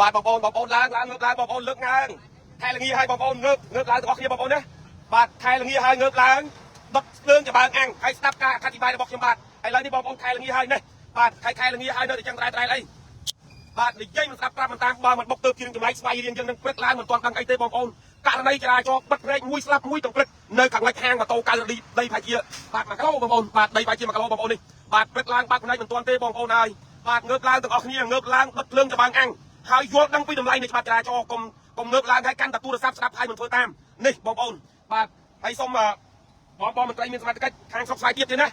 បាទបងប្អូនឡើងងើបឡើងបងប្អូនលើកឡើងថែល្ងាឲ្យបងប្អូនងើបឡើងទាំងអស់គ្នាបងប្អូនណាបាទថែល្ងាឲ្យងើបឡើងបិទភ្លើងចំបើងអាំងហើយស្ដាប់ការអធិប្បាយរបស់ខ្ញុំបាទឥឡូវនេះបងប្អូនថែល្ងាឲ្យនេះបាទថែល្ងាឲ្យនៅតែចឹងត្រែអីបាទនិយាយមិនស្ដាប់ប្រាប់មិនតាមបើមិនបុកទៅជាចម្លែកស្វ័យរៀងយើងនឹងព្រឹកឡើងមិនទាន់ដឹងអីទេបងប្អូនករណីចរាចរណ៍បិទព្រែកមួយស្លាប់មួយទាំងព្រឹកនៅខាងលិចហាងម៉ូតូកៅដីប្រហែលជាបាទ1គីឡូបងប្អូនបាទដីប្រហែលជា1គីឡូបងប្អូននេះបាទព្រឹកឡើងបាក់ផ្នែកមិនទាន់ទេបងប្អូនហើយបាទងើបឡើងទាំងអស់គ្នាងើបឡើងបិទភ្លើងចំបើងអាំងហើយយល់ដឹងពីតម្លៃនៃច្បាប់ចរាចរណ៍កុំងើបឡើងហើយកាន់តែទូរស័ព្ទស្ដាប់ហើយមិនធ្វើតាមនេះបងប្អូនបាទហើយសូមបងមន្ត្រីមានសមត្ថកិច្ចខាងស្រុកស្វាយទៀតទេណា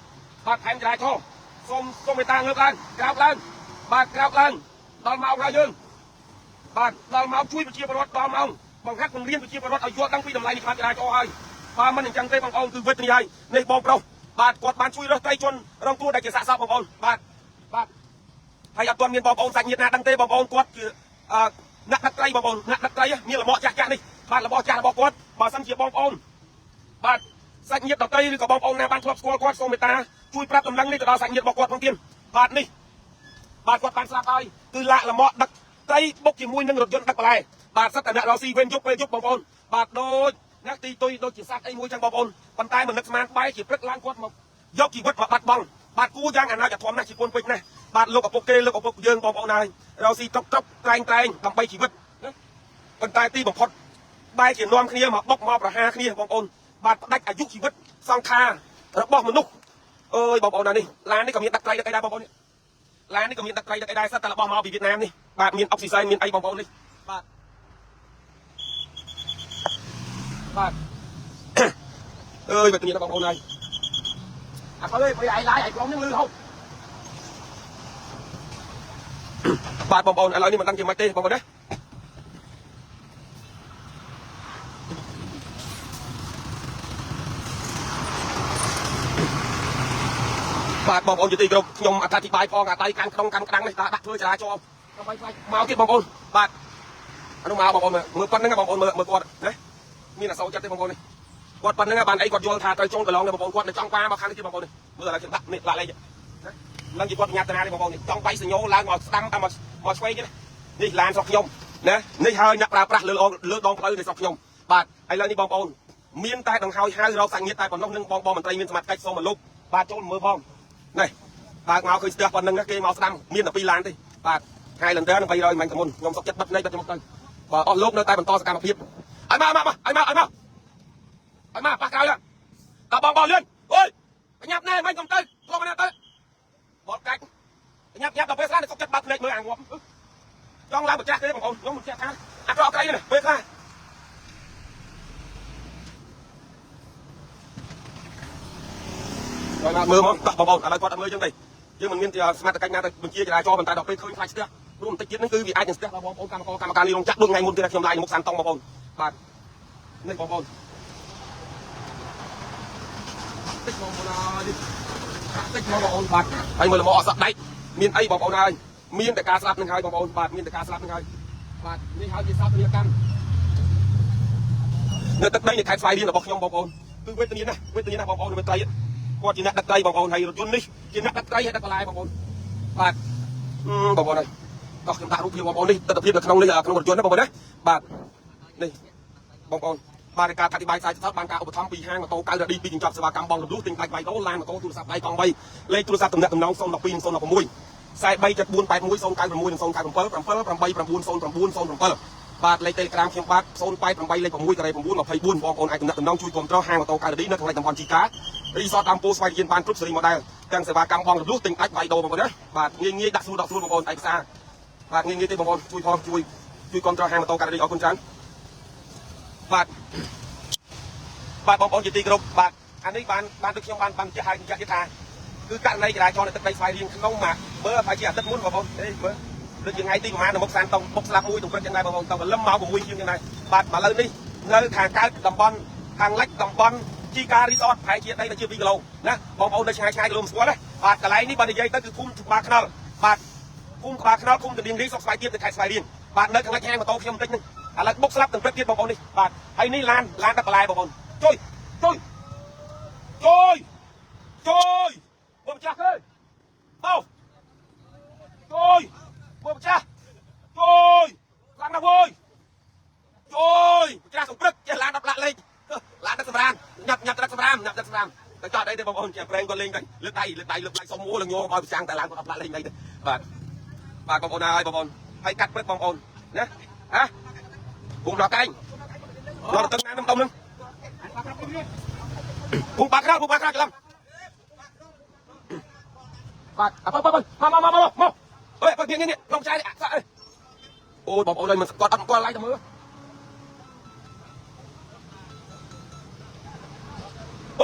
បាទថែមចរាចរណ៍សូមមេត្តាងើបឡើងក្រោកឡើងបាទក្រោកឡើងដល់ម៉ោងហើយយើងបាទដល់ម៉ោងជួយប្រជាពលរដ្ឋដល់ម៉ោងបង្ហាត់បង្រៀនប្រជាពលរដ្ឋឲ្យយល់ដឹងពីតម្លៃនៃច្បាប់ចរាចរណ៍ហើយបើមិនអញ្ចឹងទេបងប្អូនគឺវិទ្យាហើយនេះបងប្រុសបាទគាត់បានជួយរើសត្រីជនរងគ្រោះដែលជាសាកសពបងប្អូនបាទហើយអត់ទាន់មានបងប្អូនសាច់ញាតិណាដឹងទេបងប្អូនគាត់ជាអ្នកដឹកត្រីបងប្អូនអ្នកដឹកត្រីមានលំអចាស់នេះបាទរបស់ចាស់របស់គាត់បើសិនជាបងប្អូនបាទសាច់ញាតិដតីឬក៏បងប្អូនណាបានធ្លាប់ស្គាល់គាត់សូមមេត្តាជួយប្រាប់ដំណឹងនេះទៅដល់សាច់ញាតិរបស់គាត់ផងទៀតបាទនេះបាទគាត់បានស្លាប់ហើយគឺលាក់លំអដឹកត្រីបុកជាមួយនឹងរថយន្តដឹកបន្លែបាទសិតតែអ្នករកស៊ីវិញយប់ពេលយប់បងប្អូនបាទដូចអ្នកទីទុយដូចជាសត្វអីមួយចឹងបងប្អូនប៉ុន្តែមិននឹកស្មានបែរជាព្រឹកឡើងគាត់មកយកជីវិតមកបាត់បង់បាទគួរយ៉ាងអាណត្តិធំណាស់ជាពូនពេជ្រណាស់បាទលោកឪពុកគេលោកឪពុកយើងបងប្អូនហើយរកស៊ីតុកត្រែងដើម្បីជីវិតប៉ុន្តែទីបំផុតបែរជានាំគ្នាមកបុកមកប្រហារគ្នាបងប្អូនបាទផ្ដាច់អាយុជីវិតសង្ខាររបស់មនុស្សអើយបងប្អូននេះឡាននេះក៏មានដឹកត្រីដែរបងប្អូននេះឡាននេះក៏មានដឹកត្រីដែរសិតតែរបស់មកពីវៀតណាមនេះបាទមានអុកស៊ីសែនមានអីបងប្អូននេះបាទអើយវិទ្យាបងប្អូនហើយអើយពេលឯងឡាយឯងក្រុមនឹងលឺហូបបាទបងប្អូនឥឡូវនេះមិនដឹងជាម៉េចទេបងប្អូនណាបាទបងប្អូនជាទីគោរពខ្ញុំអត្ថាធិប្បាយផងអាដៃកាន់ក្នុងកាន់ក្តាំងនេះដាក់ធ្វើចរាចរណ៍ដើម្បីខ្លាចមកទៀតបងប្អូនបាទអានោះមកបងប្អូនមើលប៉ុណ្្នឹងបងប្អូនមើលគាត់ណាមានអសោចិត្តទេបងប្អូននេះគាត់ប៉ុណ្្នឹងបានអីគាត់យល់ថាត្រូវចុងកន្លងនេះបងប្អូនគាត់នៅចង់ប៉ាមកខាងនេះទៀតបងប្អូននេះមើលឥឡូវខ្ញុំដាក់នេះឡាក់លេខនឹងជាគាត់បញ្ញាតាណាទេបងប្អូននេះចង់បៃសញ្ញោឡើងមកស្ដាំតាមមកឆ្វេងនេះឡានស្រុកខ្ញុំណានេះហើយអ្នកប្រើប្រាស់លើដងផ្លូវនៃស្រុកខ្ញុំបាទឥឡូវនេះបងប្អូនមានតែដង្ហើយហៅរកសាច់ញាតិតែប៉ុណ្ណោះនឹងបងមន្ត្រីមានសមត្ថកិច្ចសូមមកលុបបាទចូលមើលផងនេះបើកមកឃើញស្ទះប៉ុណ្្នឹងគេមកស្ដាំមានតែ2ឡានទេបាទហើយលន្ទ័រនឹង300មិនទៅមុនខ្ញុំសុកចិត្តបិទភ្នែកបិទទៅមុខទៅបើអស់លោកនៅតែបន្តសកម្មភាពឲ្យមកប៉ះក្រោយដល់បងលឿនអើយបញ្ញាប់ណែមិនកុំទៅចូលមកណាទៅបត់កាច់បញ្ញាប់ដល់ពេលខ្លះសុកចិត្តបើកភ្នែកមើលអាងាប់ចង់ឡើងម្ចាស់ទេបងប្អូនខ្ញុំមិនចេះថាអត់រកក្រៃនេះពេលខ្លះដល់មើលមកបងប្អូនឥឡូវគាត់អត់មើលចឹងទេយើងមិនមានសមត្ថកិច្ចណាទៅបញ្ជាចរាចរណ៍ប៉ុន្តែដល់ពេលឃើញខ្លាចស្ទះរួមបន្តិចទៀតហ្នឹងគឺវាអាចនឹងស្ទះដល់បងប្អូនកម្មការនេះរោងចក្រដូចថ្ងៃមុនទៀតខ្ញុំឡាយមុខសានតុងបងប្អូនបាទនេះបងប្អូនតិចបងប្អូនតិចបងប្អូនបាទហើយមើលលំអអសក់ដែកមានអីបងប្អូនហើយមានតែការស្លាប់នឹងហើយបងប្អូនបាទមានតែការស្លាប់នឹងហើយបាទនេះហើយជាសោកនាដកម្មនៅទឹកដីនៃខេត្តស្វាយរៀងរបស់ខ្ញុំបងប្អូនគឺវេទនាណាស់បងប្អូនមានត្រីគាត់ជាអ្នកដឹកត្រីបងប្អូនហើយរថយន្តនេះជាអ្នកដឹកត្រីហើយដឹកបន្លែបងប្អូនបាទបងប្អូនហើយតោះខ្ញុំដាក់រូបភាពបងប្អូននេះទស្សនវិជ្ជានៅក្នុងនេះក្នុងរថយន្តណាបងប្អូនណាបាទនេះបងប្អូនបាទការអធិប្បាយផ្សាយស្ទើរបានការឧបត្ថម្ភពីហាងម៉ូតូកៅរ៉ាឌីពីកញ្ចប់សេវាកម្មបងរំលោះទិញដាច់វាយដូរឡានម៉ូតូទូរស័ព្ទដៃកង់3លេខទូរស័ព្ទទំនាក់ទំនង012 016 437481 បាទលេខ Telegram ខ្ញុំបាទ088លេខ6ការ៉េ9 24បងប្អូនអាចទំនាក់ទំនងជួយគ្រប់គ្រងហាងម៉ូតូកៅរ៉ាឌីនៅក្នុងតំបន់ជីការីសតដើមពោស្វ័យរៀនបានគ្រប់សេរីម៉ូដែលទាំងសេវាកម្មបងរំលោះទិញដាច់វាយដូរបងប្អូនណាបាទងាយដាក់ស្រួលបងប្អូនឯកសារបាទងាយទេបងប្អូនជួយគ្រប់គ្រងហាងម៉ូតូកៅរ៉ាឌីអរគុណច្រើនបាទបងប្អូនជាទីគោរពបាទអានេះបានដូចខ្ញុំបានជះឲ្យទៀតថាគឺករណីចរាចរណ៍នៅទឹកដីស្វាយរៀងក្នុងមកមើលហើយជាអាទិត្យមុនបងប្អូនមើលដូចជាថ្ងៃទីប្រហែលនៅមុខសានតុងបុកស្លាប់មួយទង្រឹកយ៉ាងណាបងប្អូនទៅកលឹមមក6ជាងយ៉ាងណាបាទឥឡូវនេះនៅខាងកើតតំបន់ខាងលិចតំបន់ជីការីសតប្រហែលជាដីទៅជា2គីឡូណាបងប្អូននៅឆ្ងាយគីឡូមិនស្គាល់ទេបាទកន្លែងនេះបើនិយាយទៅគឺភូមិក្បាលខ្នល់បាទភូមិក្បាលខ្នល់ភូមិតលៀងរីស្រុកស្វាយទៀបនៅខេត្តស្វាយរៀងបាទនៅខាងលិចហាងម៉ូតូខ្ញុំបន្តិចហ្នឹងឥឡូវបុកស្លាប់ទង្រឹកទៀតបងប្អូននេះបាទហើយនេះឡានដឹកបន្លែបងប្អូនជួយមើលម្ចាស់គេបោជួយមើលម្ចាស់ជួយ តែចោតអីទេបងប្អូនជាប្រេងគាត់លេងទៅលើកដៃសុំមួលើញោមឲ្យប្រចាំងតែឡើងគាត់អត់ផ្លាក់លេងអីទេបាទបងប្អូនហើយបងប្អូនហើយកាត់ព្រឹកបងប្អូនណាហ៎ពុំដល់កែងដល់ទឹកណានឹងដុំនឹងពុំបាក់ក្រៅច្រឡំបាទអើមកអើយបើនេះក្នុងចាយនេះអើអូយបងប្អូនអើយមិនគាត់អត់អង្គឡាយទៅមើល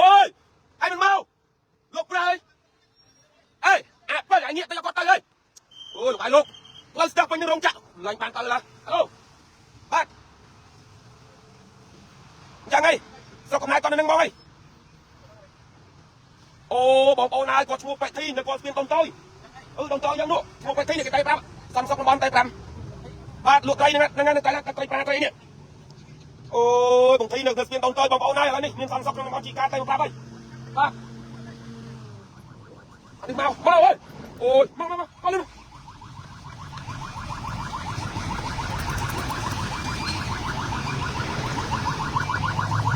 អូយហើយមិនមកលោកប្រើអើយអាប់បើអានេះទៅគាត់ទៅហើយអូយលោកឯងលោកលើស្ទះពេញនឹងរោងចក្រឡើងបានទៅឡើយហៅបាទយ៉ាងហីស្រុកកំណែគាត់នៅនឹងមកហីអូបងប្អូនហើយគាត់ឈ្មោះប៉ែធីនៅគាត់ស្ពានតុនតូចតុនតូចយ៉ាងនោះឈ្មោះប៉ែធីនេះគេតែប្រាប់សំសុកតំបន់តែ5បាទលក់ត្រីហ្នឹងតែត្រីប្រាត្រីនេះអូយបងធីនៅស្ពានតុនតូចបងប្អូនហើយឥឡូវនេះមានសំសុកក្នុងតំបន់ជីកាតែប្រាប់ហើយបាទនេះមកអើយអូយមកល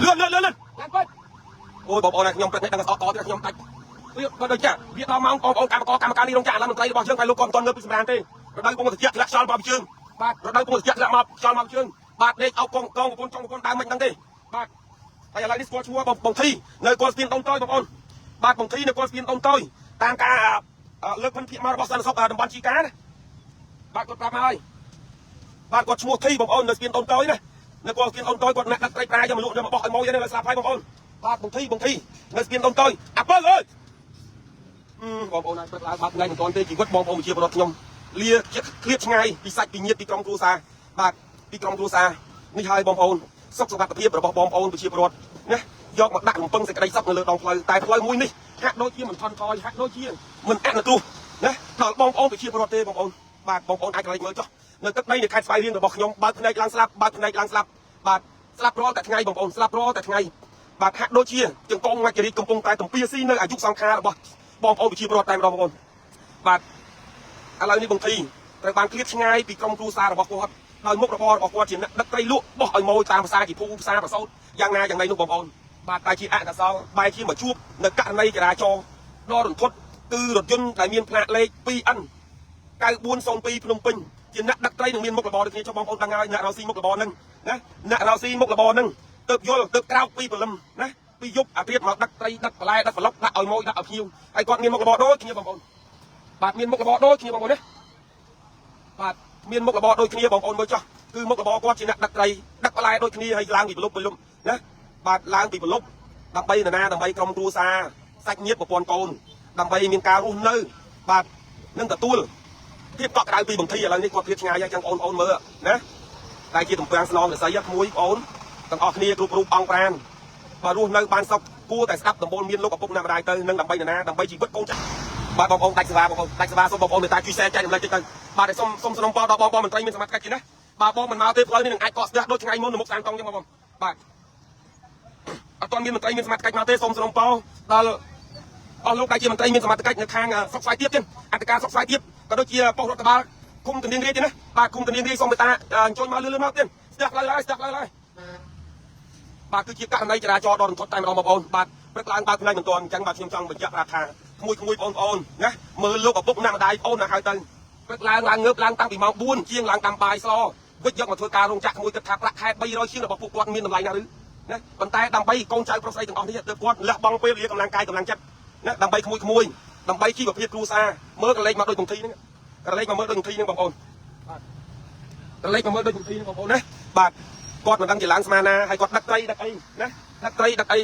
ឿនឡើងពេញអូយបងប្អូនខ្ញុំព្រឹកនេះដឹងអត់តទៀតខ្ញុំដាច់វាបើដូចចាវាដល់ម៉ោងបងប្អូនកម្មការនេះរោងចក្រឡើងមន្ត្រីរបស់យើងហើយលោកក៏មិនទាន់ងើបពីសម្រានទេរដូវពងត្រជាក់ធ្លាក់ខ្យល់មកពីជើងបាទរដូវពងត្រជាក់ធ្លាក់មកខ្យល់មកពីជើងបាទដេកអោបកងប្រពន្ធចង់ប្រពន្ធដើមមិនដឹងទេបាទហើយឥឡូវនេះស្គាល់ឈ្មោះបងធីនៅគាត់ស្ពានតុនតូចបងប្អូនបាទបងធីនៅគាត់ស្ពានតុនតូចតាមការលើកភិនភាគមករបស់សន្តិសុខតំបន់ជីកាណាបាទគាត់ប្រាប់មកហើយបាទគាត់ឈ្មោះធីបងប្អូននៅស្ពានតុនតូចណានៅគាត់ស្ពានតុនតូចគាត់អ្នកដឹកត្រីប្រាយកមកលក់យកមកបោះឲ្យម៉ួយនៅស្លាប់ហើយបងប្អូនបាទបងធីនៅស្ពានតុនតូចអាប់អើយបងប្អូនអាចព្រឹកឡើងបាត់ថ្ងៃមិនទាន់ទេជីវិតបងប្អូនជាពលរដ្ឋខ្ញុំលាឃ្លាតឆ្ងាយពីសាច់ពីញាតិពីក្រុមគ្រួសារបាទពីក្រុមគ្រួសារនេះហើយបងប្អូនសុខសុវត្ថិភាពរបស់បងប្អូនប្រជាពលរដ្ឋណាយកមកដាក់លំពឹងសេចក្តីសុខនៅលើដងផ្លូវតែផ្លូវមួយនេះហាក់ដូចជាមិនថន់ថយហាក់ដូចជាមិនអនុគ្រោះណាដល់បងប្អូនប្រជាពលរដ្ឋទេបងប្អូនបាទបងប្អូនអាចក្រឡេកមើលចុះនៅទឹកដីនៃខេត្តស្វាយរៀងរបស់ខ្ញុំបើកភ្នែកឡើងស្លាប់បាទស្លាប់រាល់តែថ្ងៃបងប្អូនស្លាប់រាល់តែថ្ងៃបាទហាក់ដូចជាចង្កងមាច់រីកំពុងតែទំពាស៊ីនៅអាយុសង្ខាររបស់បងប្អូនប្រជាពលរដ្ឋតែម្ដងបងប្អូនបាទឥឡូវនេះបងធីត្រូវបានឃ្លាតឆ្ងាយពីក្រុមគ្រួសាររបស់គាត់ដោយមុខរបររបស់គាត់ជាអ្នកដឹកត្រីលក់បោះឲ្យម៉ួយតាមភាសាជីភូភាសាប្រសូតយ៉ាងណាយ៉ាងណីនោះបងប្អូនបាទតែជាអកុសលបែរជាមកជួបនៅករណីចរាចរណ៍ដ៏រន្ធត់គឺរថយន្តដែលមានផ្លាកលេខ 2N 9402ភ្នំពេញជាអ្នកដឹកត្រីនឹងមានមុខរបរដូចគ្នាចុះបងប្អូនដឹងហើយអ្នករកស៊ីមុខរបរហ្នឹងណាអ្នករកស៊ីមុខរបរហ្នឹងទៅយល់ទៅក្រោកពីព្រលឹមណាពីយប់អាព្រាតមកដឹកត្រីដឹកបន្លែដឹកប្លុកដាក់ឲ្យម៉ួយដាក់ឲ្យភ្ញៀវហើយគាត់មានមុខរបរដូចគ្នាបងប្អូនបាទមានមុខរបរដូចគ្នាបងប្អូនណាបាទមានមុខរបរដូចគ្នាបងប្អូនមើលចុះគឺមុខរបរគាត់ជាអ្នកដឹកត្រីដឹកបន្លែដូចគ្នាហើយឡើងពីប្លុកណាបាទឡើងពីប្លុកដើម្បីនរណាដើម្បីក្រុមគ្រួសារសាច់ញាតិប្រពន្ធកូនដើម្បីមានការរស់នៅបាទនឹងទទួលភាពកក់ក្ដៅពីបងធីឥឡូវនេះគាត់ភាពឆ្ងាយហើយចឹងបងប្អូនមើលណាតែជាតំពាំងស្នងរស័យមួយបងប្អូនទាំងអស់គ្នាគ្រប់រូបអង្គប្រានបើរស់នៅបានសុខគួរតែស្ដាប់ដំបូលមានលោកឪពុកម្ដាយទៅនឹងដើម្បីនរណាដើម្បីជីវិតកូនចាស់បាទបងប្អូនដាច់សេវាបងប្អូនដាច់សេវាសូមបងប្អូនមេត្តាជួយแชร์ចែករំលែកតិចទៅបាទសូមសំណូមពរដល់បងប្អូនមន្ត្រីមានសមត្ថកិច្ចណាបាទបងមិនមកទេផ្លូវនេះនឹងអាចកកស្ទះដូចថ្ងៃមុននៅមុខសានតុងចឹងបងប្អូនបាទអត់ទាន់មានមន្ត្រីមានសមត្ថកិច្ចមកទេសូមសំណូមពរដល់អស់លោកដែលជាមន្ត្រីមានសមត្ថកិច្ចនៅខាងសុខស្វ័យទៀតចឹងអធិការសុខស្វ័យទៀតក៏ដូចជាប៉ុស្តិ៍រដ្ឋបាលឃុំទនាងរាជទេណាបាទឃុំទនាងរាជសូមមេត្តាអញ្ជើញមកលឿនៗមកទៀតស្ទះផ្លូវហើយបាទគឺជាករណីចរាចរណ៍ដ៏រន្ធត់តែម្ដងបងប្អូនបាទព្រឹកឡើងបើកផ្នែកមិនទាន់អញ្ចឹងបាទខ្ញុំចង់បញ្ជាក់ប្រាប់ថាក្មួយបងប្អូនណាមើលលោកឪពុកម្ដាយបងប្អូនណាហើយទៅព្រឹកឡើងងើបឡើងតាំងពីម៉ោង4ជាងឡើងតាមបាយសវិចយកមកធ្វើការរោងចក្រមួយគិតថាប្រាក់ខែ300ជាងរបស់ពួកគាត់មានតម្លៃណាស់ឬណាប៉ុន្តែដើម្បីកូនចៅប្រុសស្រីទាំងអស់នេះទើបគាត់លះបង់ពេលវេលាកម្លាំងកាយកម្លាំងចិត្តណាដើម្បីក្មួយដើម្បីជីវភាពគ្រួសារមើលកលេចមកដូចពងធីហ្នឹងកលេចមកមើលដូចពងធីហ្នឹងបងប្អូនបាទកលេចមកមើលដូចពងធីហ្នឹងបងប្អូនណាបាទគាត់មិនដឹងជាឡើងស្មានណាហើយគាត់ដឹកត្រីដឹកអីណាដឹកត្រីដឹកអី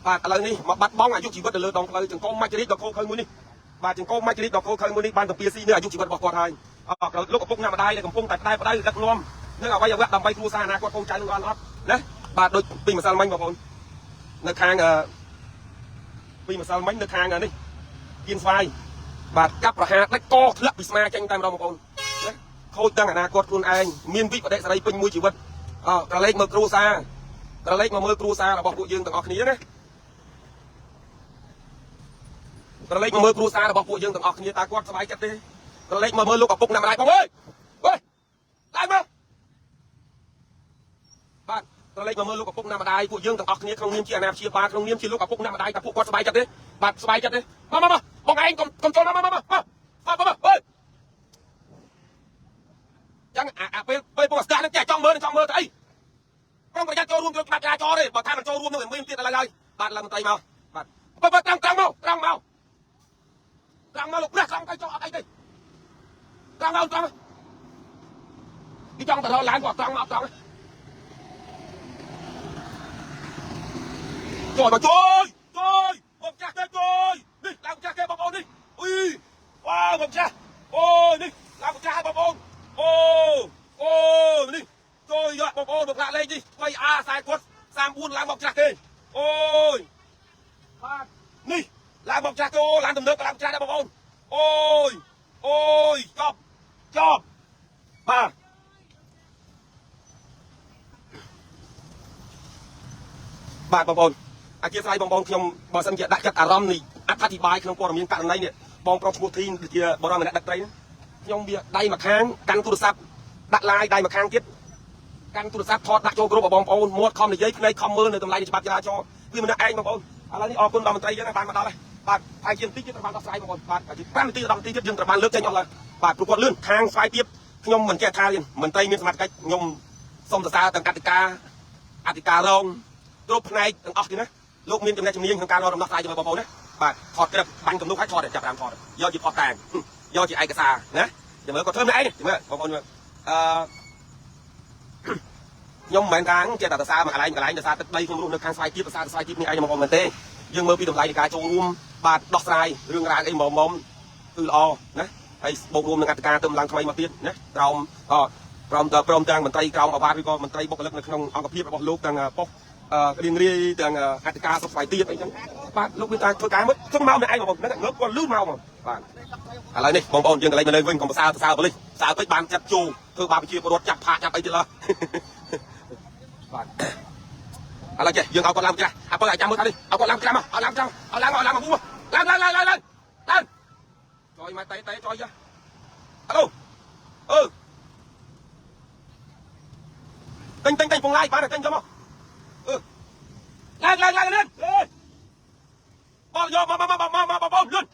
បាទឥឡូវនេះមកបាត់បង់អាយុជីវិតទៅលើដងផ្លូវចង្កូមមាច់រីកដ៏ខូខើមួយនេះបាទចង្កូមមាច់រីកដ៏ខូខើមួយនេះបានតំពាស៊ីនៅអាយុជីវិតរបស់គាត់ហើយលោកឪពុកម្ដាយដែលកំពុងតែផ្ដែដឹកនាំនឹងអ្វីអ្វីដើម្បីគ្រួសារអនាគតកូនចៅនឹងអត់ណាបាទដូចពីម្សិលមិញបងប្អូននៅខាងពីម្សិលមិញនៅខាងនេះគៀនស្វាយបាទកាប់ប្រហារដាច់កធ្លាក់ពីស្មាចេញតែម្ដងបងប្អូនណាខូចទាំងអនាគតខ្លួនឯងមានវិបដិសេរីពេញមួយជីវិតក្រឡេកមើលគ្រួសារក្រឡេកមកមើលគ្រួសាររបស់ពួកយើងទាំងអស់គ្នាណាក្រឡេកមកមើលគ្រួសាររបស់ពួកយើងទាំងអស់គ្នាតើគាត់សប្បាយចិត្តទេក្រឡេកមកមើលលោកឪពុកម្ដាយបងអើយឡើងមកបាទ តលេចមកមើលលោកឪពុកណាម្ដាយពួកយើងទាំងអស់គ្នាក្នុងនាមជាអាណាព្យាបាលក្នុងនាមជាលោកឪពុកណាម្ដាយតែពួកគាត់សប្បាយចិត្តទេបាទសប្បាយចិត្តទេមកបងឯងកុំចូលមកអើយចឹងអាពេលពួកស្ដាប់នឹងចេះចង់មើលទៅអីក្រុមប្រយ័ត្នចូលរួមក្នុងច្បាប់ចរាចរណ៍ទេបើថាមិនចូលរួមនឹងមានទៀតឥឡូវហើយបាទឡើងមន្ត្រីមកបាទត្រង់មកលោកព្រះត្រង់ទៅចោលអត់អីទេត្រង់មកពីចង់ទៅរកឡើងគាត់ត្រង់មកជួយមកចាស់ទៅជួយនេះឡើងចាស់គេបងប្អូននេះអុយវ៉ាវមកចាស់អូនេះឡើងចាស់បងប្អូនអូនេះជួយយកបងប្អូនមកដាក់លេខនេះ 3A 40គាត់34ឡើងមកចាស់គេអូយបាទនេះឡើងមកចាស់ចូលឡើងទំនើបឡើងចាស់ដែរបងប្អូនអូយចប់បាទបងប្អូនអធិស្ឋានបងប្អូនខ្ញុំបើសិនជាដាក់ចិត្តអារម្មណ៍នេះអត្ថាធិប្បាយក្នុងព័ត៌មានករណីនេះបងប្រុសឈ្មោះធីនជាបរិមម្នាក់ដឹកត្រីខ្ញុំវាដៃមួយខាងកាន់ទូរស័ព្ទដាក់ឡាយដៃមួយខាងទៀតកាន់ទូរស័ព្ទថតដាក់ចូលក្រុមបងប្អូនមាត់ខំនិយាយភ្នែកខំមើលនៅតម្លៃច្បាប់ចរាចរណ៍វាម្នាក់ឯងបងប្អូនឥឡូវនេះអរគុណដល់មន្ត្រីយើងបានមកដល់ហើយបាទហើយជាបន្តិចទៀតត្រូវបានដោះស្រាយបងប្អូនបាទ5នាទីដល់10នាទីទៀតយើងត្រូវបានលើកចេញអស់ហើយបាទព្រោះគាត់លឿនខាងស្វាយទៀតខ្ញុំមិនចេះថាទេមន្ត្រីមានសមត្ថកិច្ចខ្ញុំសូមសរសើរទាំងកតិកាអធិការរងគ្រប់ផ្នែកទាំងអស់គ្នាណាលោកមានចំណេះជំនាញក្នុងការរកដំណោះស្រាយជាមួយបងប្អូនណាបាទថតក្រឹបបាញ់ទំនុកឲ្យថតចាប់តាមថតយកជាផុសតាងយកជាឯកសារណាចាំមើលគាត់ធ្វើម្នាក់ឯងចាំមើលបងប្អូនមើលខ្ញុំមិនមែនថាចេះតែសរសើរមកកន្លែងដោយសារទឹកដីខ្ញុំរស់នៅខាងស្វាយទៀបភាសាស្វាយទៀបនេះឯងបងប្អូនមែនទេយើងមើលពីតម្លៃនៃការចូលរួមបាទដោះស្រាយរឿងរ៉ាវអីមុំគឺល្អណាហើយបូករួមនឹងអធិការទៅឡើងថ្មីមកទៀតណាក្រមព្រមទាំងមន្ត្រីក្រមអាវ៉ាឬក៏មន្ត្រីបុគ្គលិកនៅក្នុងអង្គភាពរបស់លោកទាំងប៉ុស្តិ៍រៀងរាយទាំងអធិការសុខស្វ័យទៀតអីចឹងបាទលោកមានតែធ្វើការមកជឹងមកនៅឯងបងប្អូនហ្នឹងងើបគាត់លឺមកបាទឥឡូវនេះបងប្អូនយើងកន្លែងមកនៅវិញកុំសើប៉ូលីសសើពេកបានចាត់ជួធ្វើបាបប្រជាពលរដ្ឋចាប់ផាកចាប់អីទៀតឡើយបាទឥឡូវចេះយើងឲ្យគាត់ឡើងចាស់អាបើឲ្យចាំមើលថានេះឲ្យគាត់ឡើងចាំមកឡើងមកឡើងឡើងចុយមកតេចុយចាហៅទិញពងឡាយបានទិញយកមកឡើងនេះបោះយកមកបងប្អូនលឿន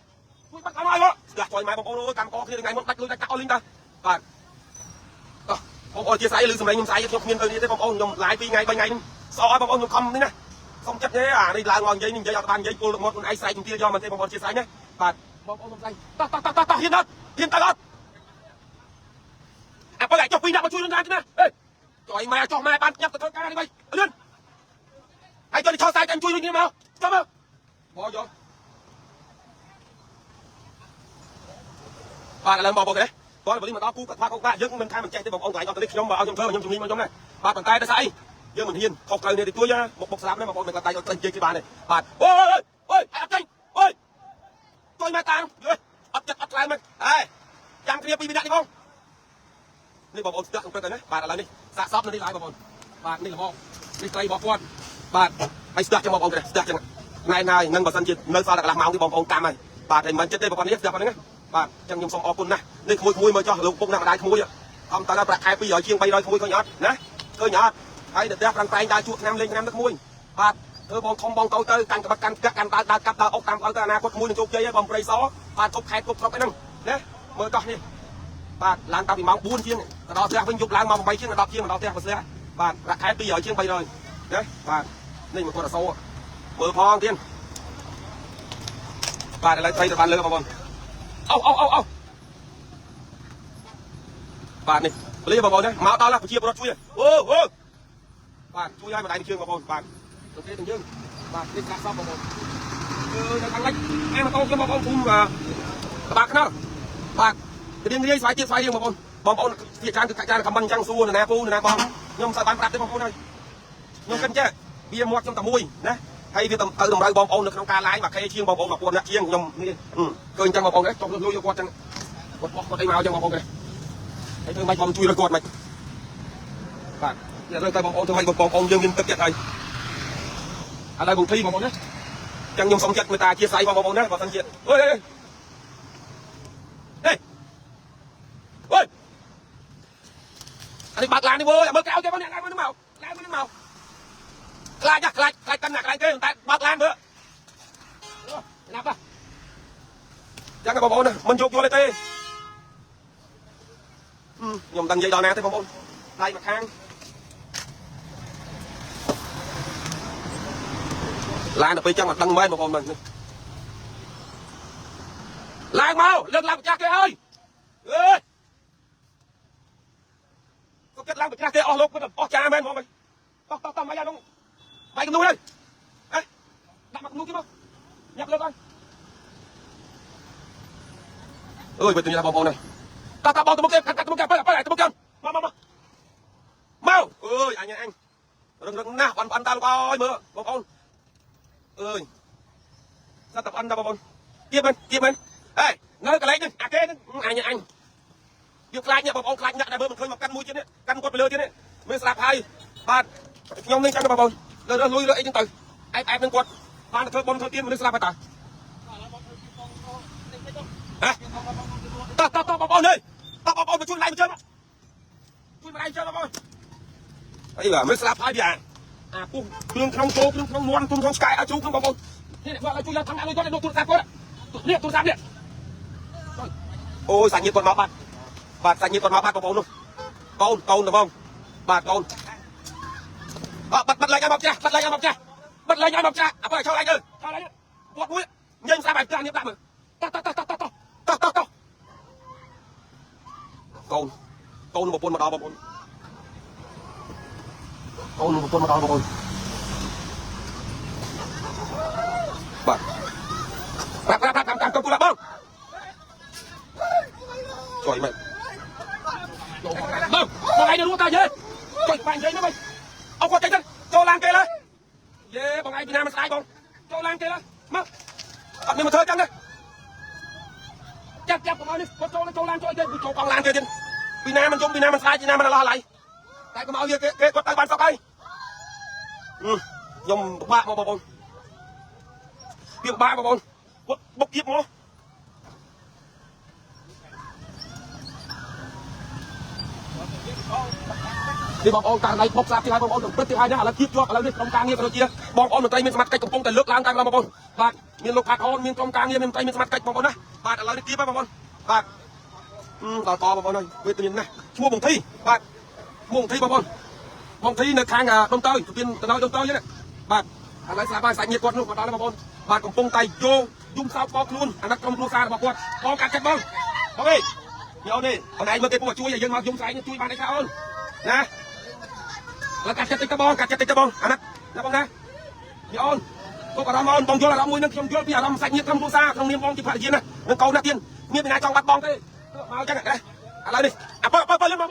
ជួយបាត់ឲ្យមកស្ដាប់ចុយមកបងប្អូនអើយកម្មករគ្នាថ្ងៃមុនដាច់លុយដាច់កាក់អស់លីងតាបាទបងប្អូនជាស្អីឬសម្លេងខ្ញុំស្អីខ្ញុំគ្មានទៅនេះទេបងប្អូនខ្ញុំឡាយ2ថ្ងៃ3ថ្ងៃស្អកឲ្យបងប្អូនខ្ញុំខំនេះណាសុំចិត្តទេអានេះឡើងមកនិយាយអត់បាននិយាយពលមកខ្លួនឯងស្រែកជំទាវយកមកទេបងប្អូនជាស្អីណាបាទបងប្អូនខ្ញុំស្អីតោះហ៊ានទៅអត់អាបើចុះ2នាក់មកជួយនឹងណាទេណាអេចុយមកចុះមកបានញ៉ាប់ទៅធ្វើការនេះវិញលឿនហើយចូលឆោតសាយចាំជួយនេះមកចាំមកបងយកបាទឥឡូវបងប្អូនទេបងបលីមកដល់គូគាត់ថាកុកដាក់យើងមិនថាមិនចេះទេបងប្អូនថ្ងៃអត់ទៅនេះខ្ញុំបើឲ្យខ្ញុំធ្វើខ្ញុំជំនាញមកខ្ញុំណាបាទប៉ុន្តែដល់ស្អីយើងមិនហ៊ានខុសត្រូវនេះទីទួយបុកស្លាប់ណាបងប្អូនមិនគាត់តែឲ្យនិយាយគេបានទេបាទអូយអត់ចេញអូយជួយមកតាមអត់ចិត្តអត់ខ្លាំងមកហេចាំគ្នា2 មីនិតនេះបងនេះបងប្អូនស្ទាក់ក្នុងព្រឹកទៅណាបាទឥឡូវនេះសាកសពនៅនេះហើយបងប្អូនបាទនេះល្មមនេះត្រីរបស់គាត់បាទហើយស្ទាក់ចឹងបងប្អូនស្ទាក់ចឹងណែនហើយនឹងបើសិនជានៅសល់តែកន្លះម៉ោងទេបងប្អូនកម្មហើយបាទហើយមិនចិត្តទេបងប្អូននេះស្ទាក់ប៉ុណ្្នឹងបាទចឹងខ្ញុំសូមអរគុណណាស់នេះក្មួយមើលចោះលោកពុកណាម្ដាយក្មួយអមតើប្រាក់ខែ200ជាង300ក្មួយឃើញអត់ណាឃើញអត់ហើយទៅផ្ទះប្រឹងប្រែងដើរជួបឆ្នាំលេងឆ្នាំទឹកមួយបាទធ្វើបងធំបងតូចទៅកាន់ក្បត់កាន់កាក់កាន់ដើរកាប់ដើរអុកតាមទៅអនាគតក្មួយនឹងជោគជ័យហើយបងប្រៃសបាទគ្រប់ខេត្តគ្រប់ស្រុកអីហ្នឹងណាមើលកោះនេះបាទឡើងតាំងពីម៉ោង4ជាងទៅដល់ផ្ទះវិញយប់ឡើងម៉ោង8ជាងដល់10ជាងដល់ផ្ទះបើស្ទះបាទប្រាក់ខែ200ជាង300ណាបាទនេះមកគាត់អសូរមើលផងទៀតបាទឥឡូវត្រីទៅបានលើបងប្អូនអូបាទនេះពលីបងប្អូនណាមកដល់ប្រជាពលរដ្ឋជួយអូបាទជួយឲ្យម្ដាយជើងបងប្អូនបាទទៅទេទាំងយើងបាទនេះកាក់សពបងប្អូននៅខាងលិចឯម៉ូតូខ្ញុំបងប្អូនភូមិក្បាលខ្នោបាទរៀងរាយស្វាយទៀតស្វាយរៀងបងប្អូនជាច្រើនគឺកាក់ចានខមមិនអញ្ចឹងសួរនរណាពូនរណាបងខ្ញុំស្អាតបានប្រាប់ទេបងប្អូនហើយខ្ញុំគិតចេះវាមាត់ខ្ញុំតែមួយណាហើយវាទៅតម្រូវបងប្អូននៅក្នុងការ live 1K ជាងបងប្អូន1000នាក់ជាងខ្ញុំនេះឃើញអញ្ចឹងបងប្អូនចង់លុយយកគាត់អញ្ចឹងគាត់បោះគាត់អីមកអញ្ចឹងបងប្អូនហើយធ្វើម៉េចបងជួយគាត់មិនបាទឥឡូវទៅបងប្អូនធ្វើម៉េចបងប្អូនយើងមានទឹកចិត្តហើយឥឡូវបងធីបងប្អូនណាអញ្ចឹងខ្ញុំសូមចិត្តមេត្តាអធិស្ឋានបងប្អូនណាបើសិនជាអើយអានេះបាត់ឡាននេះវើមើលក្រៅទេបងអ្នកឡើងមកឡើងមក ខ្លាចខ្លាចកាន់ណាខ្លាចទេតែបើកឡានមើលណាប់ចឹងបងប្អូនមិនយកយល់ទេខ្ញុំដឹងនិយាយដល់ណាទេបងប្អូនដៃមកខាងឡានទៅពេលចឹងអត់ដឹងមែនបងប្អូនឡើងមកលើកឡើងម្ចាស់គេហើយអើយក៏គិតឡើងម្ចាស់គេអស់លោកគិតអស់ចាមែនបងតោះមកយ៉ាងនោះបាយកំនួយហើយអេដាក់មកកំនួយទៀតមកញ៉ាំលើកហើយអើយបើទៅញ៉ាំបងប្អូនហើយតោះបងទៅមុខគេកាត់ទៅមុខគេទៅមុខគេមកអើយអញរឹងណាស់បានតាលោកអើយមើលបងប្អូនអើយសត្វតាបានតាបងប្អូនទៀតមែនអេនៅកន្លែងនេះអាគេអញយើងខ្លាចនេះបងប្អូនខ្លាចអ្នកដែលមើលមិនឃើញមកកាន់មួយទៀតនេះកាន់គាត់ទៅលើទៀតនេះមើលស្លាប់ហើយបាទខ្ញុំនេះចឹងបងប្អូនលើលុយអីចឹងទៅអែបនឹងគាត់បានធ្វើបុណ្យធ្វើទានមនុស្សស្លាប់ហើយតើតោះបងប្អូនអើយតោះបងប្អូនមកជួយម្ដាយមកជួយម្ដាយជួយបងប្អូនអីបាទមើលស្លាប់ហើយវាអាពុះគ្រឿងក្នុងចូលគ្រឿងក្នុងមាន់ក្នុងឆ្កែឲ្យជ្រូកក្នុងបងប្អូននេះគាត់ឲ្យជួយឡើងថងដាក់លុយគាត់នៅទូរស័ព្ទគាត់នេះទូរស័ព្ទនេះអូយសាច់ញាតិគាត់មកបាទសាច់ញាតិគាត់មកបាទបងប្អូននោះកូនបងបាទកូនបាត់ឡើងឲ្យមកចាស់បាត់ឡើងឲ្យមកចាស់អើបើចូលឡើងទៅគាត់មួយញ៉ាំស្រាប់ឲ្យចាស់នេះដាក់មើលតោះកូនប្រពន្ធមកដល់បងប្អូនកូនប្រពន្ធមកដល់បងប្អូនបាទប្រាប់តាមគូឡាបងជួយមែនបងឯងនៅរស់តាយើជួយបាញ់និយាយណាបងអោគាត់ចេញទៅចូលឡានគេឡើយយេបងឯងពីណាមិនស្ដាយបងចូលឡានគេឡើយមកអត់មានមកធ្វើចឹងទេចាប់កុំឲ្យនេះគាត់ចូលឡានជួយគេចូលកង់ឡានគេទៀតពីណាមិនយំពីណាមិនស្ដាយពីណាមិនអស់ឡើយតែកុំឲ្យគេគាត់ទៅបានសក់ហើយខ្ញុំពិបាកបងប្អូនវាពិបាកបងប្អូនគាត់បុកទៀតមកនេះបងប្អូនករណីបុកស្លាប់ទៀតហើយបងប្អូនព្រឹកទៀតហើយណាឥឡូវគៀបជាប់ឥឡូវនេះក្រុមការងារក៏ដូចជាបងប្អូនមន្ត្រីមានសមត្ថកិច្ចកំពុងតែលើកឡើងតាមបងប្អូនបាទមានលោកផាត់អូនមានក្រុមការងារមានមន្ត្រីមានសមត្ថកិច្ចបងប្អូនណាបាទឥឡូវនេះគៀបហើយបងប្អូនបាទដល់តបងប្អូនហើយវេទនាណាស់ឈ្មោះបងធីបាទបងធីបងប្អូនបងធីនៅខាងដុំតើយទៅពីទៅដល់ដុំតើយហ្នឹងបាទឥឡូវស្លាប់ហើយសាច់ញាតិគាត់នោះមកដល់បងប្អូនបាទកំពុងតែយកយំសោកបោកខ្លួនអាណិតក្រុមគ្រួសាររបស់គាត់បងកាត់ចិត្តបងអេញ៉ោនេះបងឯងមើលគេពុកជួយឲ្យយើងមកយំស្អែកជួយបានអីខ្លះអូនណាแล้วកាត់ចិត្តតិចទៅបងអាណិតណាបងណាញ៉ោពុកអារម្មណ៍អូនបងយល់អារម្មណ៍មួយនឹងខ្ញុំយល់ពីអារម្មណ៍សាច់ញាតិក្រុមគ្រួសារក្នុងនាមបងជាភរិយាណានឹងកូនណាទៀតមានពីណាចង់បាត់បងទេមកចឹងណាឥឡូវនេះបើយើងមក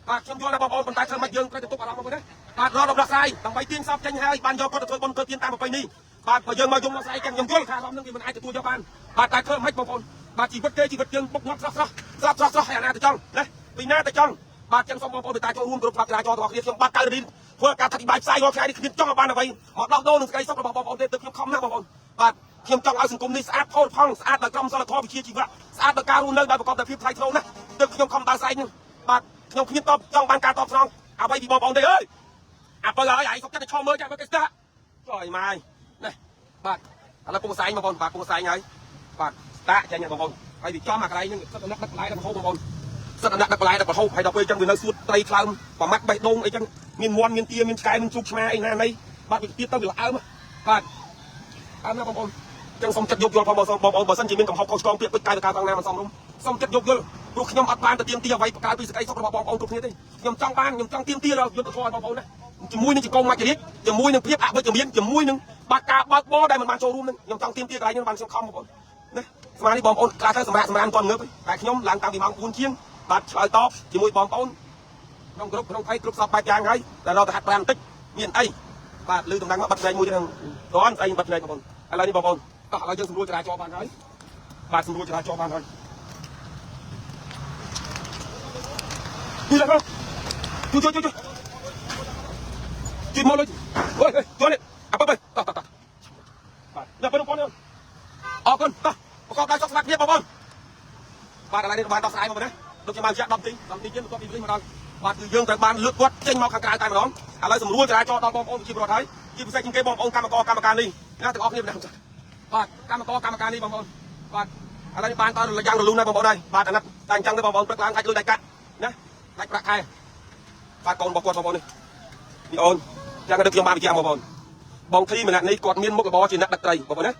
បាទខ្ញុំយល់ណាបងប្អូនប៉ុន្តែធ្វើម៉េចយើងត្រូវទៅទុកអារម្មណ៍មកណាបាទរកដល់ស្រាយដើម្បីទាញសពចេញហើយបានយកគាត់ទៅធ្វើបុណ្យធ្វើទានតាមប្រពៃណីបាទបើយើងមកយំដល់ស្រាយចឹងខ្ញុំយល់ថាអារម្មណ៍នឹងវាមិនអាចទទួលយកបានបាទតែធ្វើម៉េចបងប្អូនបាទជីវិតគេជីវិតយើងពុកងាប់ស្រស់ហើយអាណាទៅចង់ណាពីណាទៅចង់បាទចឹងសូមបងប្អូនមេត្តាចូលរួមគ្រប់ច្បាប់ចរាចរណ៍របស់គ្នាខ្ញុំបាទកៅរីនធ្វើការអធិប្បាយផ្សាយរាល់ថ្ងៃនេះខ្ញុំចង់ឲ្យបានអ្វីមកដោះដូរនឹងសេចក្តីសុខរបស់បងប្អូនទេទើបខ្ញុំខំណាស់បងប្អូនបាទខ្ញុំចង់ឲ្យសង្គមនេះស្អាតផូរផង់ស្អាតដោយក្រមសីលធម៌វិជ្ជាជីវៈស្អាតដោយការរស់នៅដោយប្រកបដោយភាពថ្លៃថ្នូរណាទើបខ្ញុំខំដើរស្អែកនេះបាទខ្ញុំគ្មានតបចង់បានការតបស្នងអ្វីពីបងប្អូនទេអើយអាបើហើយឯងសុខចិត្តទៅឈរមើលចាំមើលគេស្ដាចុះអីម៉ាយនេះបាទឥឡូវពុកស្អែកបងប្អូនបាទពុកស្អែកហើយបាទតាចាញ់បងប្អូនហើយវាចំអាកន្លែងហ្នឹងសិតតែដឹកកន្លែងដល់ហូបបងប្អូនសិតតែដឹកកន្លែងដល់ហូបហើយដល់ពេលអញ្ចឹងវានៅសួតត្រីខ្លោមប្រមាត់បេះដូងអីចឹងមានមាន់មានទាមានឆ្កែមានជ្រូកឆ្មាអីណាណីបាទវាទៀតទៅវាអើមបាទអើមណាបងប្អូនចឹងសូមចិត្តយកយល់ផងបងប្អូនបើសិនជាមានកំហុសខុសឆ្គងពាក្យពេចន៍កាយវិការខាងណាមិនសមរម្យសូមចិត្តយកយល់ព្រោះខ្ញុំអត់បានទៅទៀមទាអ្វីប្រកាសពីសេចក្តីសុខរបស់បងប្អូនគ្រប់គ្នាទេខ្ញុំចង់ទៀមទាដល់យុទ្ធធម៌បងប្អូនណាជាមួយនឹងជង្គង់មកជរាជជាមួយនឹងភាពអវិជ្ជមានជាមួយនឹងបាត់ការបើកបរដែលមិនបានចូលរួមនឹងខ្ញុំចង់ទៀមទាកន្លែងនេះបានខ្ញុំខំបងប្អូនណាស្មាននេះបងប្អូនខ្លះទៅសម្រាប់គាត់ងើបតែខ្ញុំឡើងតាំងពីម៉ោង4ជាងបាទឆ្លើយតបជាមួយបងប្អូនក្នុងក្រុមក្នុងថៃគ្រប់សពបែបយ៉ាងហើយតែរកទៅហាត់ប្រាំបន្តិចមានអីបាទលើតំណែងមកបាត់ផ្នែកមួយទៀតហ្នឹងរាន់ស្អីបាត់ផ្នែកបងប្អូនឥឡូវនេះបងប្អូនតោះឥឡូវយើងសម្រួលចរាចរណ៍បានហើយបាទសម្រួលចរាចរណ៍បានហើយជួយមកលុយអូយជួយនេះអបតោះបាទដល់បងប្អូនអរគុណតោះប្រកបដោយសុខសប្បាយគ្នាបងប្អូនបាទឥឡូវនេះបានដោះស្រាយមកណាដូចជាបានជា10 ទីជាងបន្ទាប់ពីវិញមកដល់បាទគឺយើងត្រូវបានលើកគាត់ចេញមកខាងក្រៅតែម្ដង ឥឡូវសម្រួលចរាចរណ៍ដល់បងប្អូនប្រជាពលរដ្ឋហើយជាពិសេសជាងគេបងប្អូនកម្មការនេះណាទាំងអស់គ្នាម្ដងបាទកម្មការនេះបងប្អូនបាទឥឡូវបានតរយ៉ាងរលូនណាស់បងប្អូនហើយបាទអាណិតតែអញ្ចឹងទៅបងប្អូនព្រឹកឡើងដាច់លុយដាច់កាត់ណាដាច់ប្រាក់ខែបាទកូនរបស់គាត់បងប្អូននេះអូនយ៉ាងទៅខ្ញុំបានបញ្ជាក់បងប្អូនបងធីម្នាក់នេះគាត់មានមុខរបរជាអ្នកដឹកត្រីបងប្អូនណា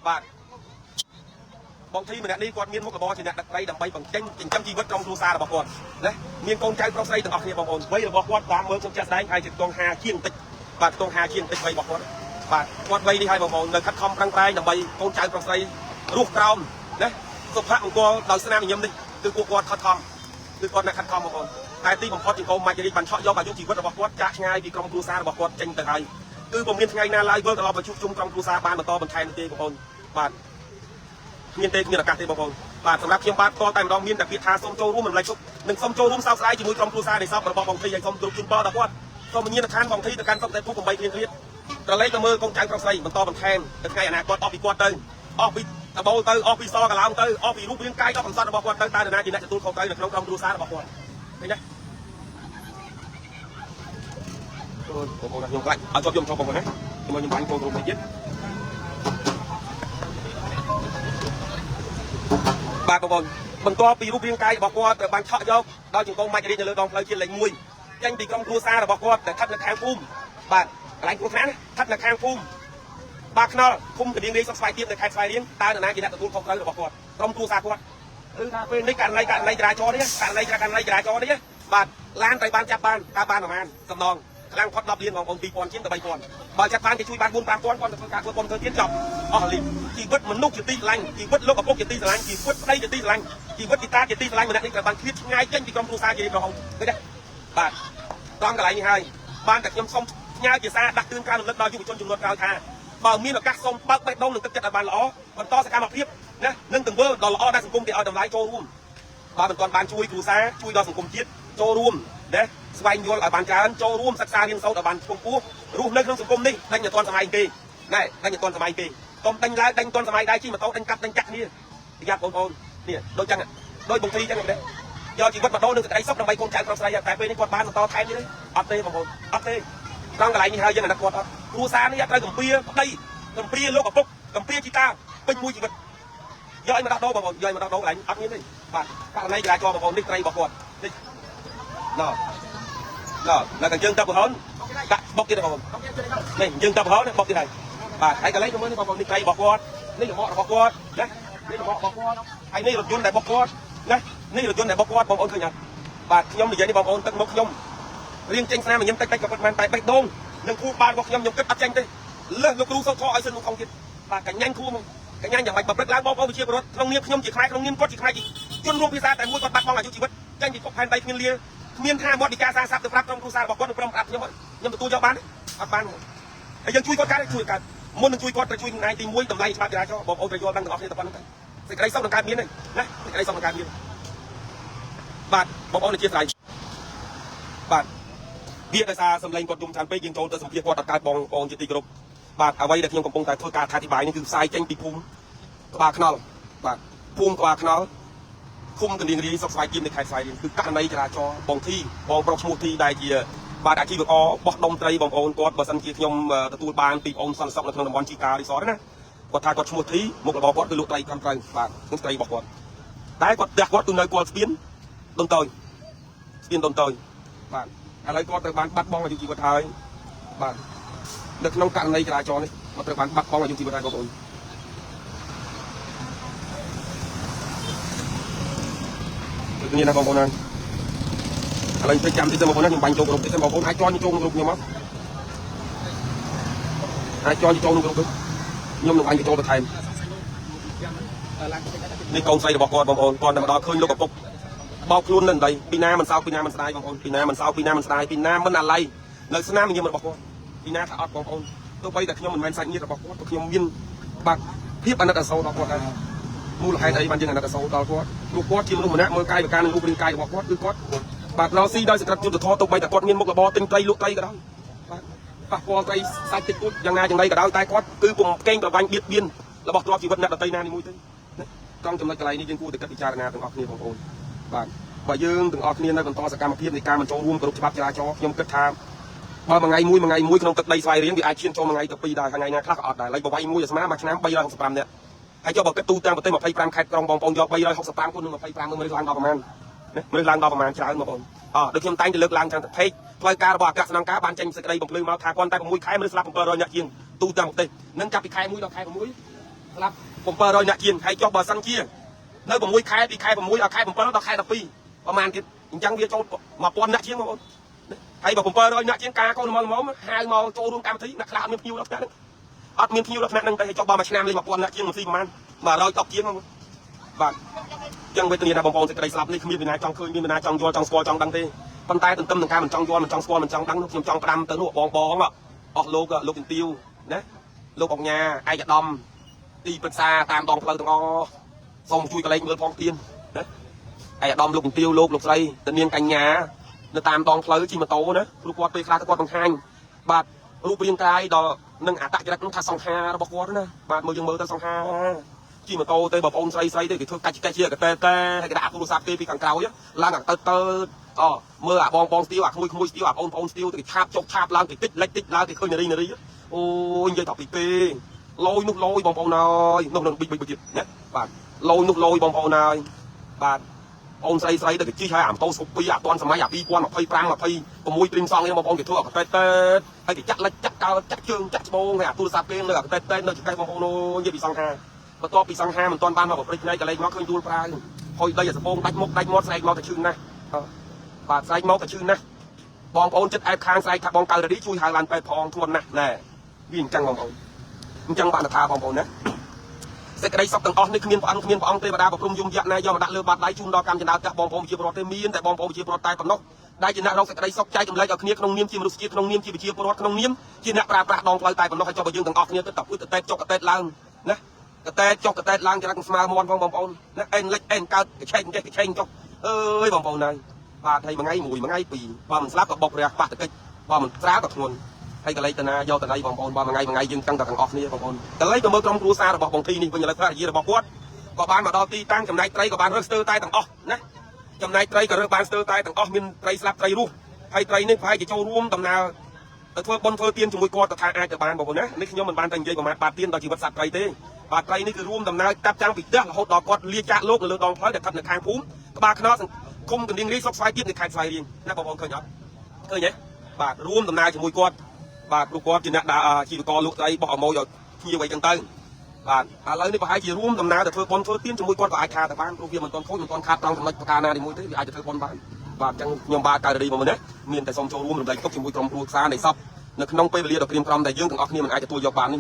បាទបងធីម្នាក់នេះគាត់មានមុខរបរជាអ្នកដឹកត្រីដើម្បីបញ្ចេញចិញ្ចឹមជីវិតក្រុមគ្រួសាររបស់គាត់ណាមានកូនចៅប្រុសស្រីទាំងអស់គ្នាបងប្អូនវ័យរបស់គាត់តាមមើលខ្ញុំចាក់ស្ដែងហើយជាខ្ទង់50ជាងបន្តិចបាទខ្ទង់50ជាងបន្តិចវ័យរបស់គាត់បាទគាត់វ័យនេះហើយបងប្អូននៅខិតខំប្រឹងប្រែងដើម្បីកូនចៅប្រុសស្រីរស់ក្រោមណាសុភមង្គលដោយស្នាមញញឹមនេះគឺពួកគាត់ខិតខំគឺគាត់អ្នកខិតខំបងប្អូនតែទីបំផុតជាកូនម៉ាច់រីបានឆក់យកអាយុជីវិតរបស់គាត់ចាក់ឆ្ងាយពីក្រុមគ្រួសាររបស់គាត់ចេញទៅហើយគឺពុំមានថ្ងៃណាឡើយវិលត្រឡប់មកជួបជុំក្រុមគ្រួសារបានបន្តបន្ថែមទេបងប្អូនបាទមានទេគ្មានឱកាសទេបងប្អូនបាទសម្រាប់ខ្ញុំបាទតតែម្ដងមានតែពាក្យថាសូមចូលរួមរំលែកទុក្ខនិងសូមចូលរួមសោកស្ដាយជាមួយក្រុមគ្រួសារនៃសពរបស់បងធីហើយសូមគ្រប់ជូនពរដល់គាត់សូមមានឋានបងធីទៅកាន់សុខតែភព8គ្រៀងត្រឡេកទៅមើលកូនចៅប្រុសស្រីបន្តបន្ថែមទៅថ្ងៃអនាគតអស់ពីគាត់ទៅអស់ពីដបូលទៅអស់ពីសកឡោងទៅអស់ពីរូបរាងកាយដ៏កំសត់របស់គាត់ទៅតើនរណាជាអ្នកទទួលខុសត្រូវនៅក្នុងក្រុមគ្រួសាររបស់គាត់ឃើញទេបងប្អូនខ្ញុំខ្លាចឲ្យជាប់ខ្ញុំឈប់បងប្អូនណាខ្ញុំបាញ់កូនក្រុមនេះទៀតបាទបងប្អូនបន្ទាប់ពីរូបរាងកាយរបស់គាត់ត្រូវបានឆក់យកដោយចង្កូមម៉ាច់រីកនៅលើដងផ្លូវជាតិលេខ1ចេញពីក្រុមគ្រួសាររបស់គាត់ដែលស្ថិតនៅខាងភូមិបាទកន្លែងគ្រោះថ្នាក់ស្ថិតនៅខាងភូមិបាទខ្នល់ភូមិកណ្ដៀងរាយសុខស្វ័យទៀបនៅខេត្តស្វាយរៀងតើនរណាជាអ្នកទទួលខុសត្រូវរបស់គាត់ក្រុមគ្រួសារគាត់គឺថាពេលនេះករណីចរាចរណ៍នេះករណីចរាចរណ៍នេះបាទឡានត្រូវបានចាប់បានតើបានប្រហែលសំណងខ្លាំងផុត10លានបងប្អូន2000ជាងទៅ3000បើចាប់បានគេជួយបាន4-5000គាត់ទៅធ្វើការធ្វើបុណ្យធ្វើទៀតចប់អស់លីជីវិតមនុស្សជាទីស្រឡាញ់ជីវិតលោកឪពុកជាទីស្រឡាញ់ជីវិតប្តីជាទីស្រឡាញ់ជីវិតទីតាជាទីស្រឡាញ់ម្នាក់នេះត្រូវបានឃ្លាតឆ្ងាយចេញពីក្រុមគ្រួសារជារៀងរហូតឃើញទេបាទត្រង់កន្លែងនេះហើយបានតែខ្ញុំសូមផ្ញើជាសារដាក់ទឿនការរំលឹកដល់យុវជនចំនួនក្រោយថាបើមានឱកាសសូមបើកបេះដូងនិងទឹកចិត្តឲ្យបានល្អបន្តសកម្មភាពណានិងទង្វើដ៏ល្អដែលសង្គមគេឲ្យតម្លៃចូលរួមបើមិនទាន់បានជួយគ្រួសារជួយដល់សង្គមជាតិចូលរួមណាស្វែងយល់ឲ្យបានច្រើនចូលរួមសិក្សារៀនសូត្រឲ្យបានខ្ពង់ខ្ពស់រស់នៅក្នុងសង្គមនេះដេញឲ្យទាន់សម័យគេណែដេញឲ្យទាន់សម័យគេកុំដេញឡើងដេញទាន់សម័យដែរជិះម៉ូតូដេញកាប់ដេញចាក់គ្នាប្រយ័ត្នបងប្អូននេះដូចចឹងដូចបងធីចឹងទេយកជីវិតបដូរនឹងសេចក្តីសុខដើម្បីកូនចៅប្រុសស្រីតែពេលនេះគាត់បានបន្តថែមនេះអត់ទេបងប្អូនអត់ទេត្រង់កន្លែងនេះហើយយើងអាណិតគាត់អត់គ្រួសារនេះត្រូវកំពាប្តីកំពាលោកឪពុកកំពាជីតាពេញមួយជីវិតយកឲ្យមកដោះដូរបងប្អូនយកឲ្យមកដោះដូរកន្លែងអត់មានទេបាទករណីចរាចរណ៍បងប្អូននេះត្រីរបស់គាត់នេះណ៎ដល់តែយើងទៅប្រហោនដាក់បុកទៀតបងប្អូននេះយើងទៅប្រហោនបុកទៀតហើយបាទហើយកន្លែងទៅមើលនេះបងប្អូននេះត្រីរបស់គាត់នេះរមាក់របស់គាត់ណានេះរមាក់របស់គាត់ហើយនេះរថយន្តដែលបុកគាត់ណានេះរថយន្តដែលបុកគាត់បងប្អូនឃើញអត់បាទខ្ញុំនិយាយនេះបងប្អូនទឹកមុខខ្ញុំរៀងចេញស្នាមញញឹមតិចក៏ពិតមែនតែបេះដូងនឹងគូបានរបស់ខ្ញុំគិតអត់ចេញទេលើសលោកគ្រូសូត្រធម៌ឲ្យសិនមកខំទៀតបាទកញ្ញាញ់គ្រូមកកញ្ញាញ់យ៉ាងម៉េចបើព្រឹកឡើងបងប្អូនវិជាពលរដ្ឋក្នុងនាមខ្ញុំជាខ្មែរក្នុងនាមគាត់ជាខ្មែរជនរួមភាសាតែមួយគាត់បាត់បង់អាយុជីវិតចេញពីភពផែនដីគ្មានលាគ្មានថាមាត់ពីការសារសាប់ទៅប្រាប់ក្រុមគ្រួសាររបស់គាត់នឹងព្រមប្រាប់ខ្ញុំទទួលយកបានអត់បានហើយយើងជួយគាត់កើតជួយកើតមុននឹងជួយគាត់ត្រូវជួយថ្ងៃទី1តម្លៃច្បាប់ចរាចរណ៍បងប្អូនត្រូវយល់ដឹងទាំងអស់គ្នាទៅប៉ុណ្្នឹងសេចក្តីសុខនឹងកើតមានទេណាសេចក្តីសុខនឹងកើតមានបាទបងប្អូនជាស្រ័យបាទវាដោយសារសម្លេងគាត់យំច្រើនពេកយើងចូលទៅសម្ភាសគាត់អត់កើតបងប្អូនជាទីគោរពបាទអ្វីដែលខ្ញុំកំពុងតែធ្វើការអធិប្បាយនេះគឺផ្សាយចេញពីភូមិក្បាលខ្នល់បាទភូមិក្បាលខ្នល់ឃុំកណ្ដៀងរាយសុខស្វ័យទៀមនៅខេត្តស្វាយរៀងគឺករណីចរាចរណ៍បងធីបងប្រុសឈ្មោះធីដែលជាបាទអាជីវករបោះដុំត្រីបងប្អូនគាត់បើសិនជាខ្ញុំទទួលបានពីបងសន្តិសុខនៅក្នុងតំបន់ជីការីសតណាគាត់ថាគាត់ឈ្មោះធីមុខរបរគាត់គឺលក់ត្រីត្រឹមត្រូវបាទនឹងត្រីរបស់គាត់តែគាត់ផ្ទះគាត់គឺនៅគាត់ស្ពានដូនតូចស្ពានដូនតូចបាទឥឡូវគាត់ត្រូវបានបាត់បង់អាយុជីវិតហើយបាទនៅក្នុងករណីចរាចរណ៍នេះគាត់ត្រូវបានបាត់បង់អាយុជីវិតហើយបងប្អូនដូចនេះណាបងប្អូនណាឥឡូវទៅចាំតិចទៅបងប្អូនណាខ្ញុំបាញ់ចូលក្រុមតិចទៅបងប្អូនអាចជន់ចូលក្នុងក្រុមខ្ញុំមកអាចជន់ចូលក្នុងក្រុមខ្ញុំនឹងបាញ់ចូលបន្ថែមនេះកូនស្រីរបស់គាត់បងប្អូនគាត់តែមកដល់ឃើញលោកឪពុកបោកខ្លួននៅដីពីណាមិនសោកពីណាមិនស្ដាយបងប្អូនពីណាមិនសោកពីណាមិនស្ដាយពីណាមិនអាឡ័យនៅស្នាមញញឹមរបស់គាត់ពីណាថាអត់បងប្អូនទោះបីតែខ្ញុំមិនមែនសាច់ញាតិរបស់គាត់ខ្ញុំមានបាទភាពអាណិតអាសូរដល់គាត់ដែរមូលហេតុអីបានយើងអាណិតអាសូរដល់គាត់ព្រោះគាត់ជាមនុស្សម្នាក់មើលកាយវិការនិងរូបរាងកាយរបស់គាត់គឺគាត់បាទរស់ស៊ីដោយសក្តិយុទ្ធធម៌ទោះបីតែគាត់មានមុខរបរទិញត្រីលក់ត្រីក៏ដោយបាទប៉ះពាល់ត្រីសាច់តិចតួចយ៉ាងណាយ៉ាងណីក៏ដោយតែគាត់គឺពុំកេងប្រវាញ់បៀតបៀនរបស់ទ្រព្យជីវិតអ្នកដទៃណាមួយទេត្រង់ចំណុចកន្លែងនេះយើងគួរតែគិតពិចារណាទាំងអស់គ្នាបងប្អូនបាទបើយើងទាំងអស់គ្នានៅបន្តសកម្មភាពនៃការមិនចូលរួមគោរពច្បាប់ចរាចរណ៍ខ្ញុំគិតថា បើមួយថ្ងៃមួយក្នុងទឹកដីស្វាយរៀងវាអាចឈានចូលមួយថ្ងៃទៅ2ដែរថ្ងៃណាខ្លះក៏អត់ដែរលេខបវៃមួយអាស្មាមួយឆ្នាំ365នាក់ហើយចុះបើគិតទូទាំងប្រទេស25ខេត្តក្រុងបងប្អូនយក365គុណនឹង25មើលឡើងដល់ប្រមាណមើលឡើងដល់ប្រមាណច្រើនបងប្អូនដូចខ្ញុំតែងតែលើកឡើងចឹងទៅពេកផ្លូវការរបស់អគ្គស្នងការបានចេញសេចក្តីបំភ្លឺមកថាគាត់តែ6ខែមនុស្សស្លាប់700នាក់ជាងទូទាំងប្រទេសនឹងចាប់ពីខែ1ដល់ខែ6ស្លាប់700នាក់ជាងហើយចុះបើសិនជានៅ6ខែពីខែ6ដល់ខែ7ដល់ខែ12ប្រហែលទៀតអញ្ចឹងវាចូល1000នាក់ជាងបងប្អូនហើយបើ700នាក់ជាងការកូនមកហៅមកចូលរួមកម្មវិធីអ្នកខ្លះអត់មានភ្ញៀវដល់ថ្នាក់ហ្នឹងអត់មានភ្ញៀវដល់ថ្នាក់ហ្នឹងតែចុះបើមួយឆ្នាំលេខ1000នាក់ជាងមិនស៊ីប្រហែល110ជាងបាទចឹងវេទនាណាបងប្អូនសេចក្តីស្លាប់នេះគ្មានវិណាចង់ឃើញមានវិណាចង់យល់ចង់ស្គាល់ចង់ដឹងទេប៉ុន្តែទន្ទឹមនឹងការមិនចង់យល់មិនចង់ស្គាល់មិនចង់ដឹងខ្ញុំចង់ផ្ដាំទៅនោះបងអស់លោកជំទាវណាលោកអង្គញាឯកឧត្តមទីប្រឹក្សាតាមដងផ្លូវទាំងអស់សូមជួយកលែងមើលផងទៀតណាឯកឧត្តមលោកជំទាវលោកស្រីតានាងកញ្ញានៅតាមដងផ្លូវជិះម៉ូតូណាព្រោះគាត់ពេលខ្លះគាត់បង្ហាញបាទរូបរាងកាយដល់នឹងអត្តចរិតនោះថាសង្ហារបស់គាត់ណាបាទមើលយើងមើលទៅសង្ហាជិះម៉ូតូទៅបងប្អូនស្រីទៅគេធ្វើកាច់ជាកតែហើយគេដាក់ទូរស័ព្ទគេពីខាងក្រោយឡើងទៅមើលអាបងស្ទាវអាក្មួយស្ទាវអាបងស្ទាវទៅគេឆាបចុកឆាបឡើងតិចឡើងគេឃើញនារីអូយនិយាយថាពីពេលយនោះលយបងប្អូនហើយនោះប៊ិចទៀតណាបាទលយនោះលយបងប្អូនហើយបាទអូនស្រីទៅគេជិះហើយអាម៉ូតូស្គូពីអាតាន់សម័យអា2025 26ព្រីមសងនេះបងប្អូនគេធ្វើអាកតែហើយគេចាក់លិចចាក់កោចាក់ជើងចាក់ច្បូងហើយអាទូរស័ព្ទគេនៅអាកតែនៅចង្កេះបងប្អូននិយាយពីសង្ហាបន្ទាប់ពីសង្ហាមិនទាន់បានមកប្រព្រឹត្តនៃកលេចមកឃើញដួលប្រាវហុយដីអាសពងដាច់មុខដាច់មាត់ស្រែកមកតែឈឺណាស់បាទស្រែកមកតែឈឺណាស់បងប្អូនចិត្តអែបខាងស្រែកថាបងកៅរ៉ាឌីជួយហៅឡើងពេទ្យផងធ្ងន់ណាស់ណែវាអញ្ចឹងបងប្អូនអញ្ចឹងបានថាបងប្អូនណាសេចក្តីសុខទាំងអស់នេះគ្មានព្រះអង្គទេវតាប្រព្រំយមយៈណាយកមកដាក់លើបាតដៃជូនដល់កម្មចនាកាសបងប្អូនជាពលរដ្ឋទេមានតែបងប្អូនជាពលរដ្ឋតែប៉ុណ្ណោះដែលជាអ្នករកសេចក្តីសុខចែកចម្លែកឲ្យគ្នាក្នុងនាមជាមនុស្សជាតិក្នុងនាមជាប្រជាពលរដ្ឋក្នុងនាមជាអ្នកប្រើប្រាស់ដងផ្លូវតែប៉ុណ្ណោះហើយចុះបើយើងទាំងអស់គ្នាទៅតើកតេតចុកកតេតឡើងណាកតេតចុកកតេតឡើងចរិតស្មើមាត់ផងបងប្អូនណាអេនលិចអេនកើតកឆេងចេះកឆេងចុះអើយបងប្អូនហើយបាទហើយមួយថ្ងៃពីរបើមិនស្លាប់ក៏បុករះប៉ះតកិច្ចបើមិនស្រាលក៏ធ្ងន់ហើយកលេចតាណាយកតណៃបងប្អូនបើមួយថ្ងៃយើងតាំងតែទាំងអស់គ្នាបងប្អូនកលេចទៅមើលក្រុមគ្រួសាររបស់បងធីនេះវិញឥឡូវប្រាក់ជារបស់គាត់ក៏បានមកដល់ទីតាំងចំណែកត្រីក៏បានរើសស្ទើរតែទាំងអស់ណាចំណែកត្រីក៏រើសបានស្ទើរតែទាំងអស់មានត្រីស្លាប់ត្រីរស់ហើយត្រីនេះប្រហែលជាចូលរួមដំណើរទៅធ្វើបុណ្យធ្វើទានជាមួយគាត់ទៅថាអាចទៅបានបងប្អូនណានេះខ្ញុំមិនបានតែនិយាយប្រមាថបាត់ទានដល់ជីវិតសត្វត្រីទេបាទត្រីនេះគឺរួមដំណើរកាប់ចាំងពីផ្ទះរហូតដល់គាត់លាចាកលោកនៅលើដងផ្លូវដែលស្ថិតនៅខាងភូមិក្បាលខ្នោសឃុំកណ្ដៀងរីស្រុកស្វាយទៀតនៅខេត្តស្វាយរៀងណាបងប្អូនឃើញអត់ឃើញទេបាទរួមដំណើរជាមួយគាត់បាទព្រោះគាត់ជាអ្នកដើរជីវករលក់ត្រីបោះអមោយឲ្យភ្ញៀវអីចឹងទៅបាទឥឡូវនេះប្រហែលជារួមដំណើរទៅធ្វើបុណ្យធ្វើទានជាមួយគាត់ក៏អាចខាតទៅបានព្រោះវាមិនទាន់ខូចមិនទាន់ខាតត្រង់ចំណុចប្រការណាទីមួយទេវាអាចទៅធ្វើបុណ្យបានបាទអញ្ចឹងខ្ញុំបាទកៅរីមកណាមានតែសូមចូលរួមរំលែកទុកជាមួយក្រុមគ្រួសារនៃសពនៅក្នុងពេលវេលាដ៏ក្រៀមក្រំដែលយើងទាំងអស់គ្នាមិនអាចទទួលយកបាននេះ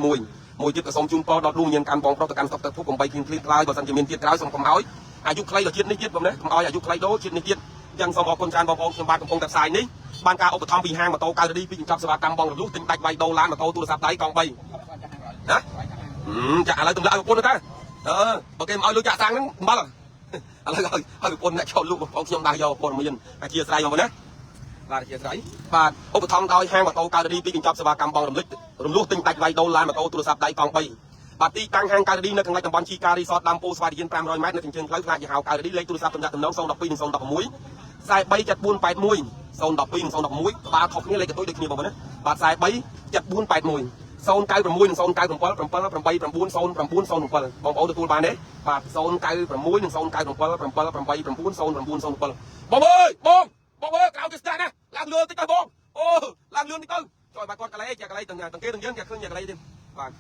មួយទៀតក៏សូមជូនពរដល់លោកមានកម្មបងប្រុសទៅកាន់សពទៅភព8គ្លៀងក្លាយបើសិនជាមានទៀតក្រោយសូមកុំឲ្យអាយុខ្លីដល់ជាតិនេះទៀតបងណាកុំឲ្យអាយុខ្លីដល់ជាតិនេះទៀតអញ្ចឹងសូមអរគុណច្រើនបងប្អូនខ្ញុំបាទកំពុងតែផ្សាយនេះបានការឧបត្ថម្ភពីហាងម៉ូតូកៅរីពីកញ្ចប់សេវាកម្មបងរលុះទិញដាច់វាយដូរឡានម៉ូតូទូរស័ព្ទដៃកង់3ណាចាឥឡូវទម្លាក់ឲ្យប្រពន្ធទៅបើគេមិនឲ្យលុយចាក់សាំងហ្នឹងអំបិលឥឡូវឲ្យប្រពន្ធអ្នកចូលលក់បងប្អូនខ្ញុំដើរយកព័ត៌មានអធិស្ឋានបងប្អូនណាបាទអធិស្ឋានបាទឧបត្ថម្ភដោយហាងម៉ូតូកៅរីពីកញ្ចប់សេវាកម្មបងរំលុះទិញដាច់វាយដូរឡានម៉ូតូទូរស័ព្ទដៃកង់3បាទទីតាំងហាងកៅរីនៅខាងលិចតំបន់ជីការីសតដើមពោស្វាយរៀន500ម៉ែត្រនៅខាងជើងផ្លូវខ្លាចជាហៅកៅរីលេខទូរស័ព្ទទំនាក់ទំនង012 និង016 437481 012 និង011ក្បាលខុសគ្នាលេខកតុយដូចគ្នាបងប្អូនណាបាទ437481 096 និង097 789 0907បងប្អូនទទួលបានទេបាទ096 និង097 789 0907បងអើយបងអើយក្រៅទៅស្ទះណាឡើងលឿនតិចទៅបងអូឡើងលឿនតិចទៅចុយបាទគាត់កលេចកលេចទាំងគេទាំងយើងគេឃើញកលេចទៀតបាទ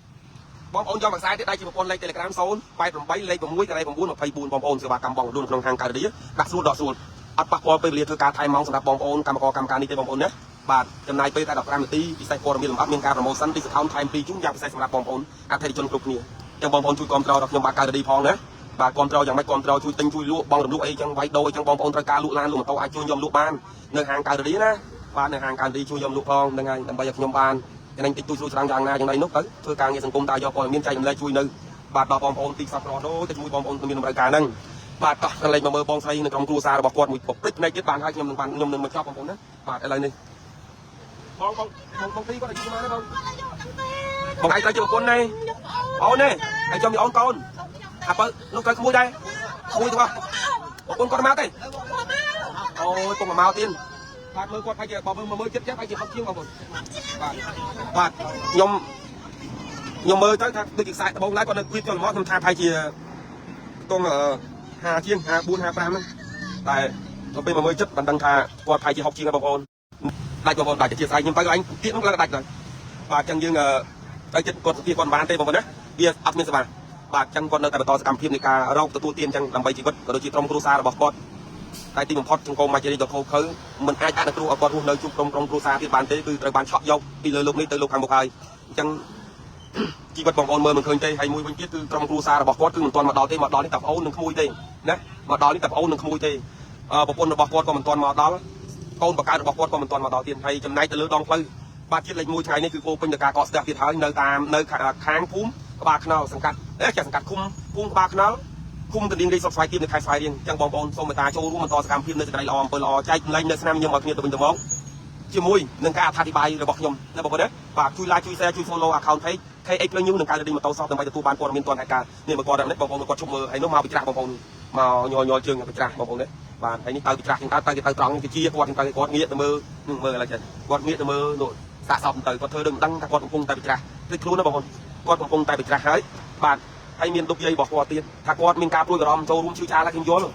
បងប្អូនយកមកខ្សែទៀតដៃជាប្រព័ន្ធលេខ Telegram 088លេខ6 924បងប្អូនសេវាកម្មបងលួនក្នុងហាងកៅរីដាក់ស្រួលដកស្រួលអត់ប៉ះពាល់ពេលវេលាធ្វើការថែម៉ោងសម្រាប់បងប្អូនកម្មករកម្មការនេះទេបងប្អូនណាបាទចំណាយពេលតែ15នាទីពិសេសព័ត៌មានលម្អិតមានការប្រម៉ូសិនទីសថោនថែម2ជូនយ៉ាងពិសេសសម្រាប់បងប្អូនអតិថិជនគ្រប់គ្នាអញ្ចឹងបងប្អូនជួយគ្រប់គ្រងដល់ខ្ញុំបាទកៅរីផងណាបាទគ្រប់គ្រងយ៉ាងម៉េចគ្រប់គ្រងជួយទិញជួយលក់បងរំលក់អីចឹងវាយដូរអីចឹងបងប្អូនត្រូវការលក់ឡានលក់ម៉ូតូអាចជួយយកលក់បាននៅហាងកៅរីណាបាទនៅហាងកៅរីជួយយកលក់ផងហ្នឹងហើយដើម្បីឲ្យខ្ញុំបានចំណេញតិចតួចស្រួលច្រាំងយ៉ាងណាយ៉ាងណីនោះទៅធ្វើការងារសង្គមតើយកព័ត៌មានចែករំលែកជួយនៅបាទដល់បងប្អូនទីផ្សារក្រដូចទៅជួយបងប្អូនមានតម្រូវការហ្នឹងបាទតោះកន្លែងមកមើលបងស្រីនៅក្នុងគ្រួសាររបស់គាត់មួយព្រឹកផ្នែកទៀតបានហើយខ្ញុំនឹងមកចប់បងប្អូនណាបាទឥឡូវនេះបងទីគាត់អាយុប៉ុន្មានទេបងឯងត្រូវជាប្រពន្ធនេះអូននេះឯងចង់មានអូនកូនអាបើនោះត្រូវក្មួយដែរក្មួយទៅប្រពន្ធគាត់មកទេអូយពុកមកទៀត បាទមើលគាត់ហើយជាបងមើលចិត្តចេះហើយជាហត់ជាងបងប្អូនបាទខ្ញុំមើលទៅថាដូចជាខ្សែដបងឡើយគាត់នៅគៀបចូលមកខ្ញុំថាហើយជាខ្ទង់50ជាង54 55ហ្នឹងតែទៅពេលមកមើលចិត្តមិនដឹងថាគាត់ហើយជាហុកជាងបងប្អូនដាច់បងប្អូនដាច់ជាស្អែកខ្ញុំទៅអញទៀតនោះឡើងដាច់ទៅបាទអញ្ចឹងយើងទៅចិត្តគាត់ទៀតគាត់មិនបានទេបងប្អូនណាវាអត់មានសេវាបាទអញ្ចឹងគាត់នៅតែបន្តសកម្មភាពនៃការរកទទួលទានអញ្ចឹងដើម្បីជីវិតក៏ដូចជាក្រុមគ្រួសាររបស់គាត់តែទីបំផុតចង្កូមមកជារីដល់ខូខើមិនអាចអនុគ្រោះឲ្យគាត់រស់នៅជួបក្រុមគ្រួសារទៀតបានទេគឺត្រូវបានឆក់យកពីលើលោកនេះទៅលោកខាងមុខហើយអញ្ចឹងជីវិតបងប្អូនមើលមិនឃើញទេហើយមួយវិញទៀតគឺក្រុមគ្រួសាររបស់គាត់គឺមិនទាន់មកដល់ទេមកដល់នេះតែប្អូននឹងក្មួយទេណាមកដល់នេះតែប្អូននឹងក្មួយទេប្រពន្ធរបស់គាត់ក៏មិនទាន់មកដល់កូនបកើតរបស់គាត់ក៏មិនទាន់មកដល់ទៀតហើយចំណែកទៅលើដងផ្លូវបាទជាតិលេខ1ថ្ងៃនេះគឺពោពេញទៅការកកស្ទះទៀតហើយនៅតាមនៅខាងភូមិក្បាលខ្នល់សង្កាត់ចាសង្កាត់ឃុំភូមិក្បាលខ្នល់ឃុំកណ្ដៀងរីសុខស្វាយទៀតនៅខេត្តស្វាយរៀងអញ្ចឹងបងប្អូនសូមមេត្តាចូលរួមបន្តសកម្មភាពនៅសេចក្តីល្អអំពើល្អចែកលែងនៅស្នាមញញឹមឲ្យគ្នាទៅវិញទៅមកជាមួយនឹងការអត្ថាធិប្បាយរបស់ខ្ញុំណាបងប្អូនណាបាទជួយ like ជួយ share ជួយ follow account page KH Plus News នឹងការរីម៉ូតូសោះដើម្បីទទួលបានព័ត៌មានទាន់ហេតុការណ៍នេះមកគាត់នេះបងប្អូនគាត់ជុំមើលហើយនោះមកពីច្រាស់បងប្អូនមកញយជើងពីច្រាស់បងប្អូនណាបាទហើយនេះទៅពីច្រាស់ទៅគេទៅត្រង់នេះជាគាត់ទៅគាត់ងាកទៅមើលនឹងមើលឥឡូវចឹងគាត់ងាកទៅមើលនោះសាកសពទៅគាត់ធ្វើដូចមិនដឹងថាគាត់កំពុងតែពីច្រាស់ព្រឹកខ្លួនណាបងប្អូនគាត់កំពុងតែពីច្រាស់ហើយបាទហើយមានទុកយាយរបស់គាត់ទៀតថាគាត់មានការព្រួយបារម្ភចូលរួមជឿចាល់ខ្ញុំយល់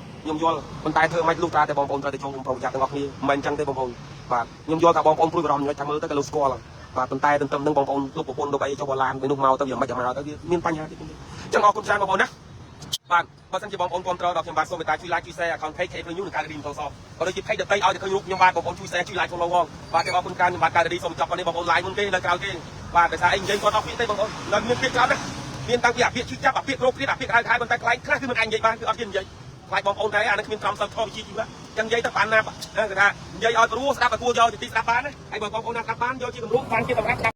ប៉ុន្តែធ្វើមិនលុះត្រាតែបងប្អូនត្រូវតែចូលរួមប្រុងប្រយ័ត្នទាំងអស់គ្នាមិនអញ្ចឹងទេបងប្អូនបាទខ្ញុំយល់ថាបងប្អូនព្រួយបារម្ភយ៉ាងម៉េចថាមើលទៅក៏លោកស្គាល់បាទប៉ុន្តែទន្ទឹមនឹងបងប្អូនលោកប្រពន្ធលោកអីចុះបឡានទៅនោះមកទៅយ៉ាងម៉េចទៅវាមានបញ្ហាទៀតអញ្ចឹងអរគុណច្រើនបងប្អូនណាបាទបើសិនជាបងប្អូនគ្រប់គ្រងដល់ខ្ញុំបាទសូមមេត្តាជួយ like ជួយ share account page KH Plus News នឹងការរីម៉ូតូសោះក៏ដូចជា page ដទៃឲ្យតែឃើញរូបខ្ញុំបាទបងប្អូនជួយ share ជួយ like follow ផងបាទអរគុណច្រើនខ្ញុំបាទការរីសូមចប់ប៉ុណ្នេះបងប្អូន like មុនគេនៅក្រៅគេបាទដោយសារអីនិយាយគាត់អត់ពាក្យទេបងប្អូននៅមានពាក្យច្រើនណាស់មានតាំងពីអាពាក្យឈឺចាប់អាពាក្យគ្រប់គ្នាអាពាក្យក្រៅខែប៉ុន្តែខ្លាញ់ខ្លះគឺមិនអាចនិយាយបានគឺអត់ជានិយាយខ្លាញ់បងប្អូនដែរអានេះគ្មានត្រង់សិលធម៌វិជ្ជាជីវៈចឹងនិយាយទៅបានណាគេថានិយាយឲ្យព្រោះស្ដាប់ឲ្យគួរយកជាទីស្ដាប់បានណាហើយបងប្អូនណាស្ដាប់បានយកជាគំរូបានជាសម្រាប់